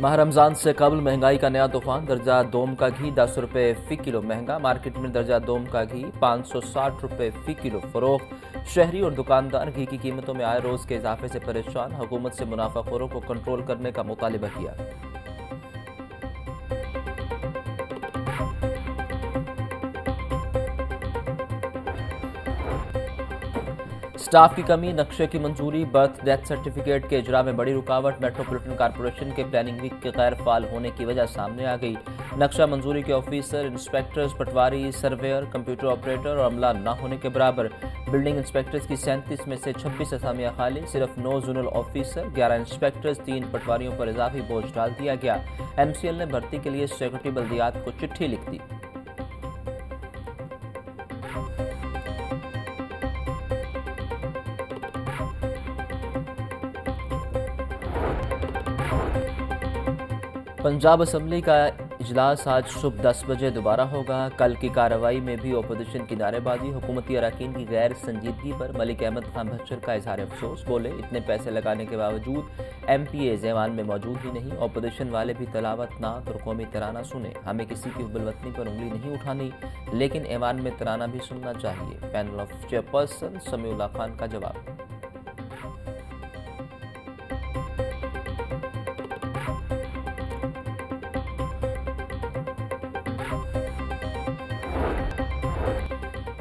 माह रमज़ान से कबल महंगाई का नया तूफान। दर्जा दोम का घी 10 रुपये फ़ी किलो महंगा। मार्केट में दर्जा दोम का घी 560 रुपये फ़ी किलो फरोख्त। शहरी और दुकानदार घी की कीमतों में आए रोज़ के इजाफे से परेशान। हुकूमत से मुनाफाखोरों को कंट्रोल करने का मुतालिबा किया। स्टाफ की कमी, नक्शे की मंजूरी, बर्थ डेथ सर्टिफिकेट के इजरा में बड़ी रुकावट। मेट्रोपॉलिटन कॉरपोरेशन के प्लानिंग वीक के गैर फाल होने की वजह सामने आ गई। नक्शा मंजूरी के ऑफिसर, इंस्पेक्टर्स, पटवारी, सर्वेयर, कंप्यूटर ऑपरेटर और अमला न होने के बराबर। बिल्डिंग इंस्पेक्टर्स की 37 में से 26 असामियां खाली। सिर्फ 9 जोनल ऑफिसर, 11 इंस्पेक्टर्स, 3 पटवारियों पर इजाफी बोझ डाल दिया गया। MCL ने भर्ती के लिए सेक्रेटरी बल्दियात को चिट्ठी लिख दी। पंजाब असम्बली का इजलास आज सुबह 10 बजे दोबारा होगा। कल की कार्रवाई में भी अपोजिशन की नारेबाजी। हुकूमती अरकान की गैर संजीदगी पर मलिक अहमद खान भच्चर का इजहार अफसोस। बोले, इतने पैसे लगाने के बावजूद MPAs ऐवान में मौजूद ही नहीं। अपोजिशन वाले भी तलावत नात और कौमी तराना सुने। हमें किसी की हुबलवतनी पर उंगली नहीं उठानी, लेकिन ऐवान में तराना भी सुनना चाहिए। Panel of chairperson Samiullah Khan का जवाब।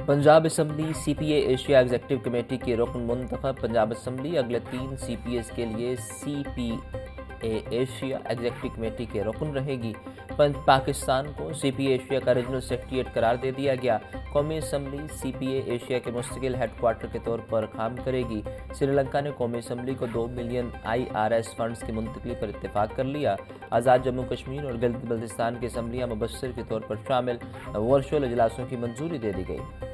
Punjab assembly CPA Asia executive committee के रुकन मुंतखब। पंजाब असम्बली अगले 3 CPAs के लिए CPA एशिया एग्जीक्यूटिव कमेटी के रुकन रहेगी। पाकिस्तान को CPA एशिया का रीजनल सेक्रेटरीट करार दे दिया गया। कौमी असम्बली CPA एशिया के मुस्तकिल हेडक्वार्टर के तौर पर काम करेगी। श्रीलंका ने कौमी असम्बली को 2 मिलियन IRS फंड्स की मुंतकली पर इत्तेफाक कर लिया। आज़ाद जम्मू कश्मीर और गिलगित बल्तिस्तान की असम्बलियाँ मुबस्सिर के तौर पर शामिल। वर्चुअल इजलासों की मंजूरी दे दी गई।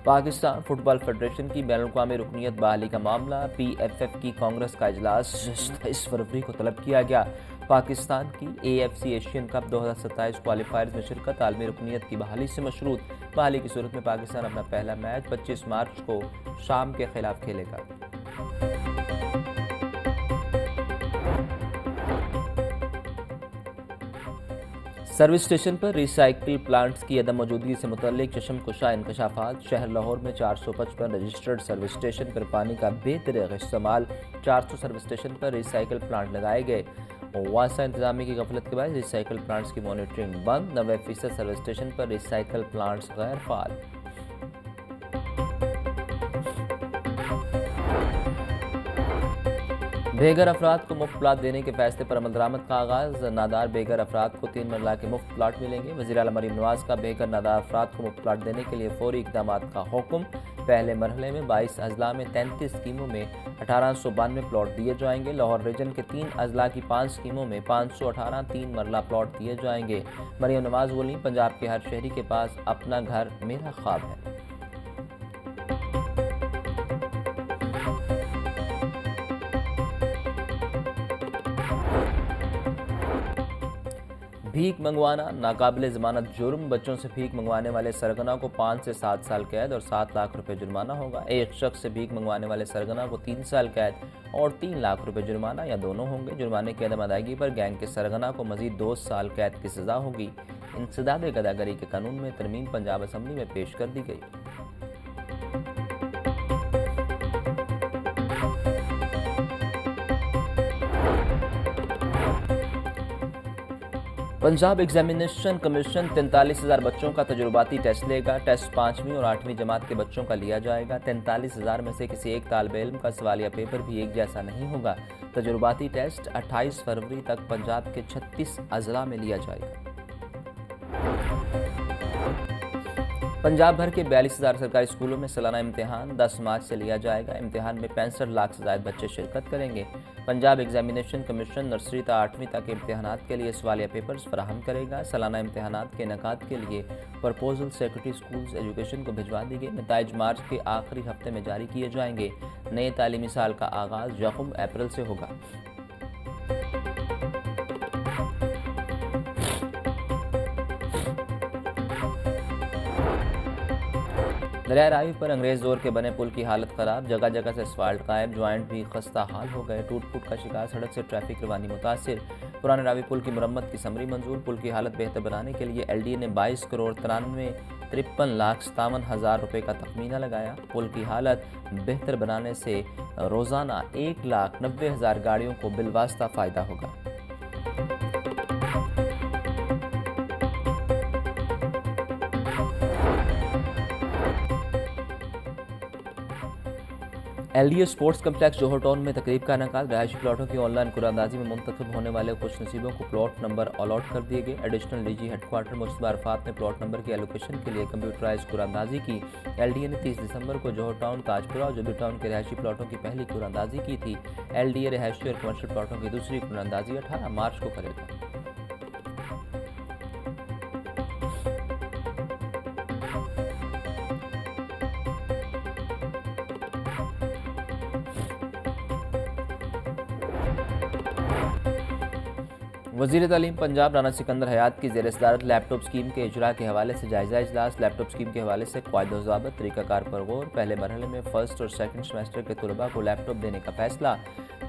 पाकिस्तान फुटबॉल फेडरेशन की बैनुल-अक़वामी रुकनियत बहाली का मामला। PFF की कांग्रेस का इजलास 27 फरवरी को तलब किया गया। पाकिस्तान की AFC एशियन कप 2027 क्वालिफायर्स में शिरकत आलमी रुकनियत की बहाली से मशरूत। बहाली की सूरत में पाकिस्तान अपना पहला मैच 25 मार्च को शाम के खिलाफ खेलेगा। सर्विस स्टेशन पर रिसाइकिल प्लांट्स की अदम मौजूदगी से मुतल्लिक चशमकुशा इंकशाफात। शहर लाहौर में 455 रजिस्टर्ड सर्विस स्टेशन पर पानी का बेतरतीब इस्तेमाल। 400 सर्विस स्टेशन पर रिसाइकिल प्लांट लगाए गए। वासा इंतजामी की गफलत के बाद रिसाइकिल प्लांट्स की मॉनिटरिंग बंद। 90% सर्विस स्टेशन पर रिसाइकिल प्लांट्स गैर फाल। बेघर अफराद को मुफ्त प्लाट देने के फैसले पर अमल दरामद का आगाज। नादार बेघर अफराद को 3 मरला के मुफ्त प्लाट मिलेंगे। वज़ीर आला मरीम नवाज का बेघर नादार अफराद को मुफ्त प्लाट देने के लिए फौरी इकदाम का हुक्म। पहले मरहले में 22 अजला में 33 स्कीमों में 1892 प्लॉट दिए जाएंगे। लाहौर रीजन के 3 अजला की 5 स्कीमों में 518 3 मरला प्लॉट दिए जाएंगे। मरीम नवाज बोली, पंजाब के हर शहरी के पास अपना घर मेरा ख्वाब है। भीख मंगवाना नाकाबिले ज़मानत जुर्म। बच्चों से भीख मंगवाने वाले सरगना को 5 से 7 साल कैद और 7 लाख रुपए जुर्माना होगा। एक शख्स से भीख मंगवाने वाले सरगना को 3 साल कैद और 3 लाख रुपए जुर्माना या दोनों होंगे। जुर्माने की अदम अदायगी पर गैंग के सरगना को मजीद 2 साल कैद की सजा होगी। इंसदाद गदागरी के कानून में तरमीम पंजाब असम्बली में पेश कर दी गई। पंजाब एग्जामिनेशन कमीशन 43,000 बच्चों का तजुर्बाती टेस्ट लेगा। टेस्ट 5वीं और 8वीं जमात के बच्चों का लिया जाएगा। 43,000 में से किसी एक तालिबे इल्म का सवालिया पेपर भी एक जैसा नहीं होगा। तजुर्बाती टेस्ट 28 फरवरी तक पंजाब के 36 अजला में लिया जाएगा। पंजाब भर के 42,000 सरकारी स्कूलों में सालाना इम्तिहान 10 मार्च से लिया जाएगा। इम्तिहान में 65 लाख से ज़ायद बच्चे शिरकत करेंगे। पंजाब एग्जामिनेशन कमीशन नर्सरी से 8वीं तक के इम्तिहानात के लिए सवालिया पेपर्स फराहम करेगा। सालाना इम्तिहानात के इनेकाद के लिए प्रपोजल सेक्रेटरी स्कूल्स एजुकेशन को भिजवा दी गई। नताइज मार्च के आखिरी हफ्ते में जारी किए जाएंगे। नए तालीमी साल का आगाज़ 1 अप्रैल से होगा। दरिया रावी पर अंग्रेज दौर के बने पुल की हालत खराब, जगह जगह से असफाल्ट गायब, ज्वाइंट भी खस्ता हाल हो गए, टूट फूट का शिकार, सड़क से ट्रैफिक रवानी मुतासिर। पुराने रावी पुल की मुरम्मत की समरी मंजूर। पुल की हालत बेहतर बनाने के लिए LDA ने 22 करोड़ 53,53,57,000 रुपये का तखमीना लगाया। पुल की हालत बेहतर बनाने से रोज़ाना 1,90,000 गाड़ियों को बिलवास्ता फ़ायदा होगा। LDA स्पोर्ट्स कम्प्लेक्स जौहर टाउन में तकरीब का इनेकाद। रहायशी प्लाटों की ऑनलाइन कुरानंदाजी में मुंतखब होने वाले खुश नसीबों को प्लॉट नंबर अलॉट कर दिए गए। Additional DG headquarter Mustafa Arfat ने प्लॉट नंबर की एलोकेशन के लिए कंप्यूटराइज कुरानंदाजी की। LDA ने 30 दिसंबर को जौहर टाउन, ताजपुरा और जुबली टाउन के रहायशी प्लाटों की पहली कुरानंदाजी की थी। LDA रहायशी और कमर्शियल प्लाटों की दूसरी कुरानंदाजी 18 मार्च को करेगा। वज़ीर तालीम पंजाब राना सिकंदर हयात की ज़ेर सदारत लैपटॉप स्कीम के इजरा के हवाले से जायज़ा इजलास। लैपटॉप स्कीम के हवाले से क़वायद ज़ाबत तरीक़ाकार पर गौर। पहले मरहले में फ़र्स्ट और सेकंड सेमेस्टर के तलबा को लैपटॉप देने का फैसला।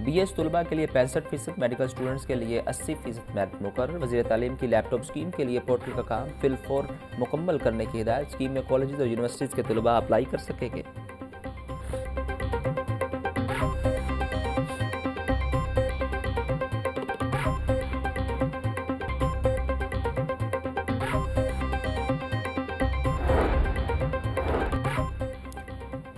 BS तलबा के लिए 65%, मेडिकल स्टूडेंट्स के लिए 80% मेरिट मुकर्रर। वज़ीर तालीम की लैपटॉप स्कीम के लिए पोर्टल का काम फिलफोर मुकम्मल करने की हिदायत। स्कीम में कॉलेज और यूनिवर्सिटीज़ के तलबा अप्लाई कर सकेंगे।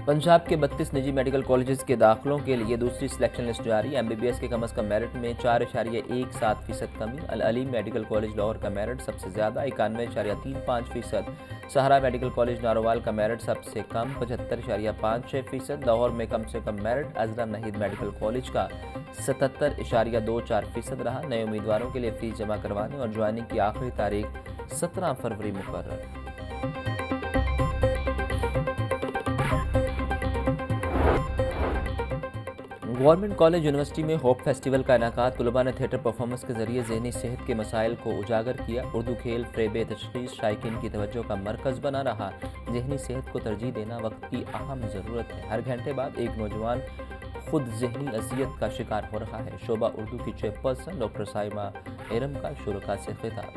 पंजाब के 32 निजी मेडिकल कॉलेजेस के दाखिलों के लिए दूसरी सिलेक्शन लिस्ट जारी। MBBS के कम अज़ कम मेरिट में 4.17% कमी। अल अलीम मेडिकल कॉलेज लाहौर का मेरिट सबसे ज़्यादा 91.35%। सहारा मेडिकल कॉलेज नारोवाल का मेरिट सबसे कम 75.56%। लाहौर में कम से कम मेरिट अजरा नहीद मेडिकल कॉलेज का 77.24% रहा। नए उम्मीदवारों के लिए फीस जमा करवाने और ज्वाइनिंग की आखिरी तारीख 17 फरवरी मुकर्रर। गवर्नमेंट कॉलेज यूनिवर्सिटी में होप फेस्टिवल का इनेकाद। तलबा ने थिएटर परफॉर्मेंस के जरिए ज़हनी सेहत के मसाइल को उजागर किया। उर्दू खेल फ़रेब तशख़ीस शायकीन की तवज्जो का मरकज़ बना रहा। ज़हनी सेहत को तरजीह देना वक्त की अहम ज़रूरत है। हर घंटे बाद एक नौजवान खुद ज़हनी अजियत का शिकार हो रहा है। शोबा उर्दू की चेयरपर्सन डॉक्टर साइमा एरम का शुरा से खिताब।